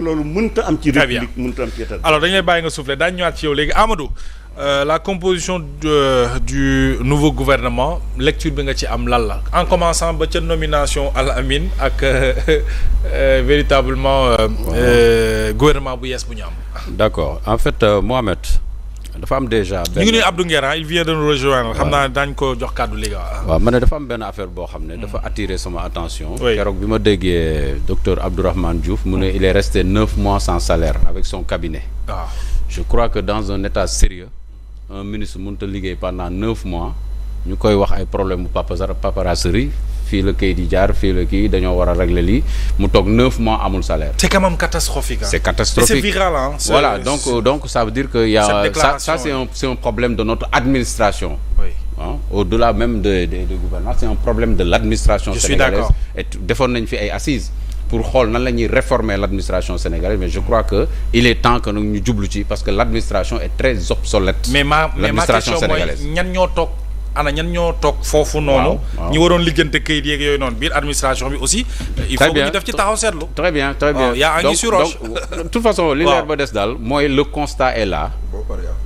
loolu mënta am ci république mënta am ci état. alors dañu lay bàyyi nga soufflé daañu ñëwaat ci yow léegi Amadou la composition du nouveau gouvernement lecture bi nga ci am lan la en commençant ba ca nomination Al Amine ak véritablement gouvernement bu yees bu ñu am. d'accord en fait Mohamed dafa am déjà. ñu ngi nuyu Abdou Nguera il vient de nous rejoindre. xam naa daañu ko jox kàddu léegi waaw ma ne dafa am benn affaire boo xam ne dafa attirer sama attention. oui keroog bi ma déggee docteur Abdourahmane Diouf mu ne il est resté 9 mois sans salaire avec son cabinet. waaw je crois que dans un état sérieux un ministre mënut a liggéey pendant 9 mois ñu koy wax ay problème bu paperasserie fii la kayit di jaar fii la kii dañoo war a régler lii mu toog 9 mois amul salaire. c'est quand même catastrophique. c'est catastrophique et c'est viral hein. Voilà donc ça veut dire que y a ça c'est un problème de notre administration. Oui. Hein? Au-delà même de gouvernement c'est un problème de l'administration sénégalaise. Et defoon nañ fi ay assises pour xool nan la ñuy réformer l'administration sénégalaise mais je crois que il est temps que nag ñu jublu ci parce que l'administration est très obsolète. mais ma question mooy ñan ñoo toog ñan ñoo toog foofu noonu. ñi waroon liggante kayit yeeg yooyu noonu biir administration bi aussi. il faut que ñu def ci taxaw seetlu. très bien très bien y a anguille sur roche. donc de toute façon li leer ba des daal mooy le constat est là.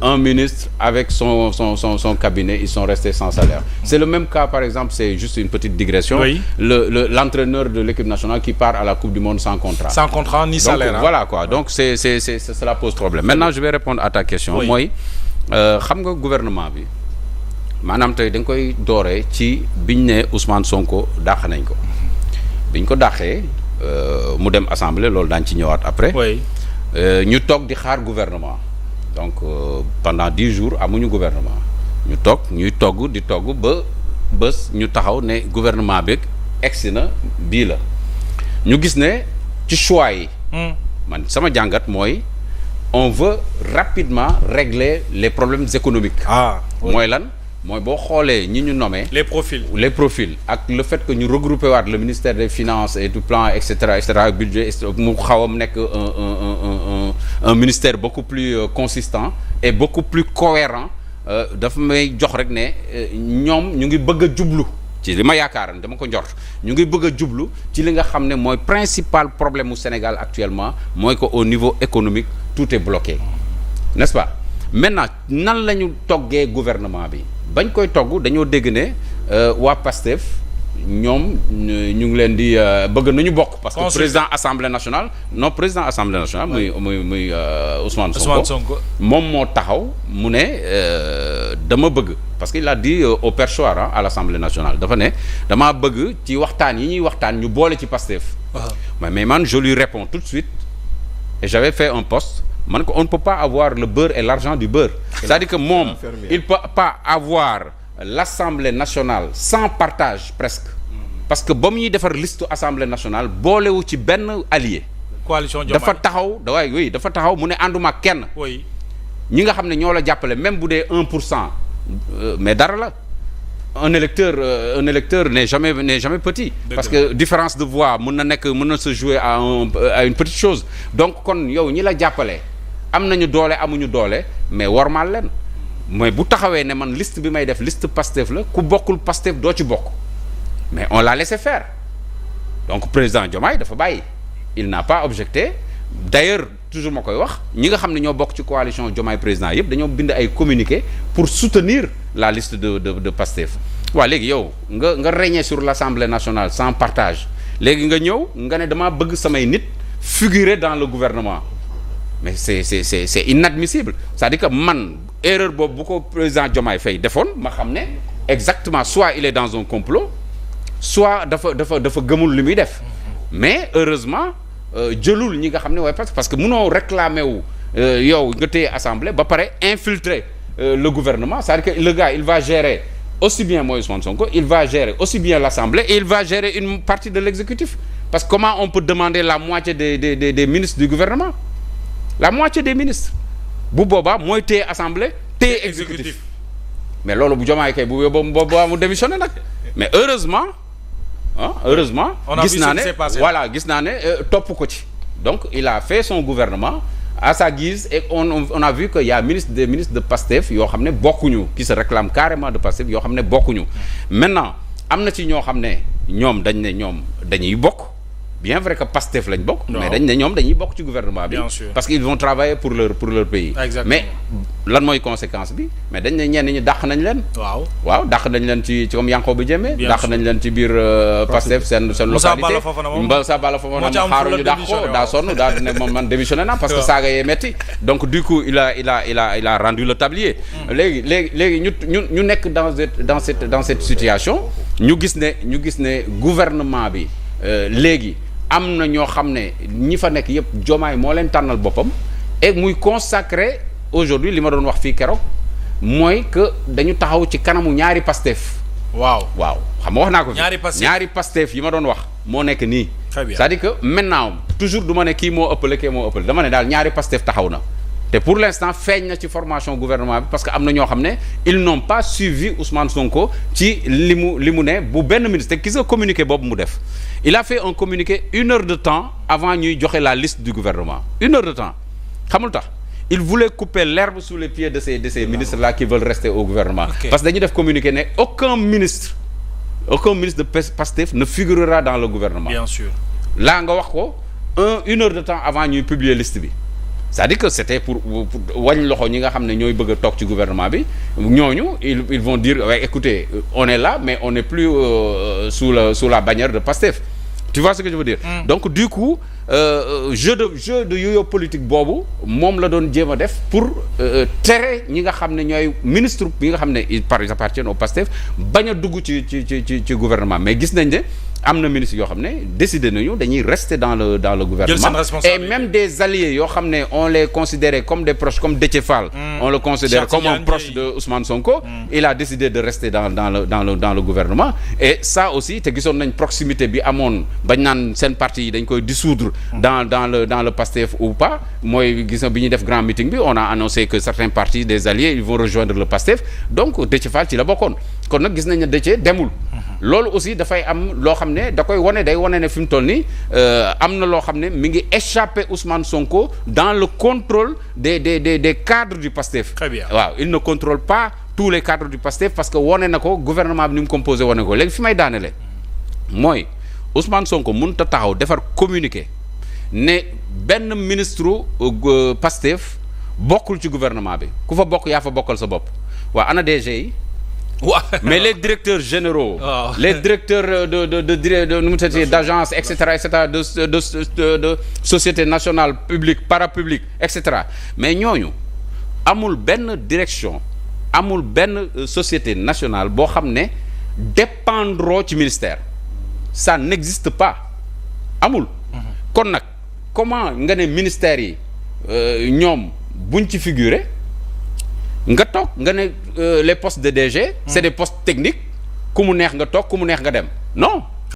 Un ministre avec son cabinet ils sont restés sans salaire. C'est le même cas par exemple c'est juste une petite digression. Oui. L'entraîneur de l'équipe nationale qui part à la Coupe du Monde sans contrat. Sans contrat ni salaire. Donc, voilà quoi donc cela pose problème. Maintenant je vais répondre à ta question. Oui. mooy xam nga gouvernement bi maanaam tey da nga koy dooree ci biñ ne Ousmane Sonko dàq nañ ko biñ ko dàqee mu dem assemblée loolu daañ ci ñëwaat après. Oui. ñu toog di xaar gouvernement. donc pendant 10 jours amuñu gouvernement ñu togg di togg ba bés ñu taxaw ne gouvernement bi egsi na bii la ñu gis ne ci choix yi. man sama jàngat mooy on veut rapidement régler les problèmes économiques. mooy lan mooy boo xoolee ñi ñu nommé. les profils ak le fait que ñu regrouper waat le ministère des finances et du plan et cetera budget mu xaw a nekk un ministère beaucoup plus consistant et beaucoup plus cohérent dafa may jox rek ne ñoom ñu ngi bëgg a jublu ci li ma yaakaar dama ko njort ñu ngi bëgg a jublu ci li nga xam ne mooy principal problème mu Sénégal actuellement mooy que au niveau économique tout est bloqué n'est-ce pas maintenant nan la ñu toggee gouvernement bi bañ koy togg dañoo dégg ne waa PASTEF ñoom ñu ngi leen di bëgg nañu bokk. parce que président assemblée nationale muy Ousmane Sonko moom moo taxaw mu ne dama bëgg parce que il a dit au perchoir à l'assemblée nationale dafa ne damaa bëgg ci waxtaan yi ñuy waxtaan ñu boole ci PASTEF. mais man je lui réponds tout de suite et j'avais fait un post man ko on ne peut pas avoir le beurre et l'argent du beurre. c'est-à-dire que moom il peut pas avoir l'Assemblée nationale sans partage presque parce que ba mu ñuy defar liste Assemblée nationale boolewu ci benn allié. coalition Diomaye dafa taxaw mu ne ànduma kenn. oui ñi nga xam ne ñoo la jàppale même bu dee 1% mais dara la un électeur n'est jamais petit. parce que différence de voix mën na se jouer à une petite chose donc kon yow ñi la jàppale am nañu doole amuñu doole mais wormaal leen. mooy bu taxawee ne man liste bi may def liste Pastef la ku bokkul Pastef doo ci bokk mais on l'a laissé faire donc président Diomaye dafa bàyyi il n'a pas objecté d'ailleurs toujours ma koy wax ñi nga xam ne ñoo bokk ci coalition Diomaye président yëpp dañoo bind ay communiqué pour soutenir la liste de Pastef waaw léegi yow nga régner sur l'Assemblée nationale sans partage léegi nga ñëw nga ne damaa bëgg samay nit figurer dans le gouvernement mais c'est inadmissible c'est-à-dire que man erreur boobu bu ko président Diomaye Faye defoon ma xam ne exactement soit il est dans un complot soit dafa gëmul li muy def mais heureusement jëlul ñi nga xam ne waaye parce que mënoo réclamer wu yow nga téye assemblée ba pare infiltrer le gouvernement c'est-à-dire que le gars il va gérer aussi bien mooy Ousmane Sonko il va gérer aussi bien l'assemblée et il va gérer une partie de l'exécutif parce que comment on peut demander la moitié des ministres du gouvernement la moitié des ministres bu boobaa mooy téye assemblée téye exécutif mais loolu bu Diomaye kay bu boobaa mu démissionné nag mais heureusement gis naa ne topp ko ci donc il a fait son gouvernement à sa guise et on a vu que y a des ministres de Pastef yoo xam ne bokkuñu qui se réclament carrément de Pastef yoo xam ne bokkuñu maintenant am na ci ñoo xam ne ñoom dañuy bokk bien vrai que Pastef lañ bokk. mais dañ ne ñoom dañuy bokk ci gouvernement bi. parce que ils vont travailler pour leur pays. Exactement. mais lan mooy conséquence bi mais dañ ne ñenn ñi dàq nañ leen. waaw dàq nañ leen ci comme Yankhoba Diémé. dàq nañ leen ci biir Pastef seen localité. Moussa Bala Fofana moom xaaruñu dàq ko daa sonn daa ne moom man démissionné na parce que saaga yee metti donc du coup il a rendu le tablier. léegi ñu nekk dans cette situation ñu gis ne gouvernement bi léegi. am na ñoo xam ne ñi fa nekk yëpp Diomaye moo leen tànnal boppam et muy consacré aujourd'hui li ma doon wax fii keroog mooy que dañu taxaw ci kanamu ñaari Pastef. waaw xam nga wax naa ko fi ñaari Pastef yi ma doon wax moo nekk nii. c'est-à-dire que maintenant toujours du ma ne kii moo ëppale kii moo ëppale dama ne daal ñaari Pastef taxaw na te pour l'instant feeñ na ci formation gouvernement bi parce que am na ñoo xam ne ils n'ont pas suivi Ousmane Sonko ci li mu ne bu benn ministre te gis nga communiqué boobu mu def il a fait un communiqué 1 heure de temps avant ñuy joxe la liste du gouvernement 1 heure de temps xamul tax il voulait couper l'herbe sous les pieds de ces ministres là qui veulent rester au gouvernement parce que dañu def communiqué ne aucun ministre de Pastef ne figurera dans le gouvernement bien sûr là nga wax ko 1 heure de temps avant ñuy publier liste bi c'est-à-dire que c'était pour wàññi loxo ñi nga xam ne ñooy bëgg a toog ci gouvernement bi ñooñu ils vont dire écoutez on est là mais on n'est plus sous la bannière de Pastef tu vois ce que je veux dire donc du coup jeu de yo-yo politique boobu moom la doon jéem a def pour tere ñi nga xam ne ñooy ministre yi nga xam ne ils appartiennent au Pastef bañ a dugg ci gouvernement mais gis nañ ne am na ministre yoo xam ne décidé nañu dañuy rester dans le gouvernement et même des alliés yoo xam ne on les considérait comme des proches comme Déthié Fall on le considère comme un proche de Ousmane Sonko il a décidé de rester dans le gouvernement et ça aussi te gisoon nañ proximité bi amoon bañ naan seen parti yi dañ koy dissoudre dans le Pastef ou pas mooy gis na bi ñuy def grand meeting bi on a annoncé que certains partis des alliés ils vont rejoindre le Pastef donc Déthié Fall ci la bokkoon kon nag gis nañ ne Déthié demul loolu aussi dafay am loo xam ne da koy day wane ne fi mu toll nii am na loo xam ne mi ngi échappé Ousmane Sonko dans le contrôle des cadres du Pastef. Très bien waaw il ne contrôle pas tous les cadres du Pastef parce que wane na ko gouvernement bi ni mu composé wane ko léegi fi may daanele mooy Ousmane Sonko mënut a taxaw defar communiqué ne benn ministre Pastef bokkul ci gouvernement bi ku fa bokk yaa fa bokkal sa bopp waa ana DG yi. mais les directeurs généraux les directeurs d'agence etc de société nationale publique parapublique etc mais ñooñu amul benn direction amul benn société nationale boo xam ne dépendront ci ministère ça n'existe pas amul kon nag comment nga ne ministères yi ñoom buñ ci figurer nga toog nga ne les postes de DG c'est des postes techniques ku mu neex nga toog ku mu neex nga dem non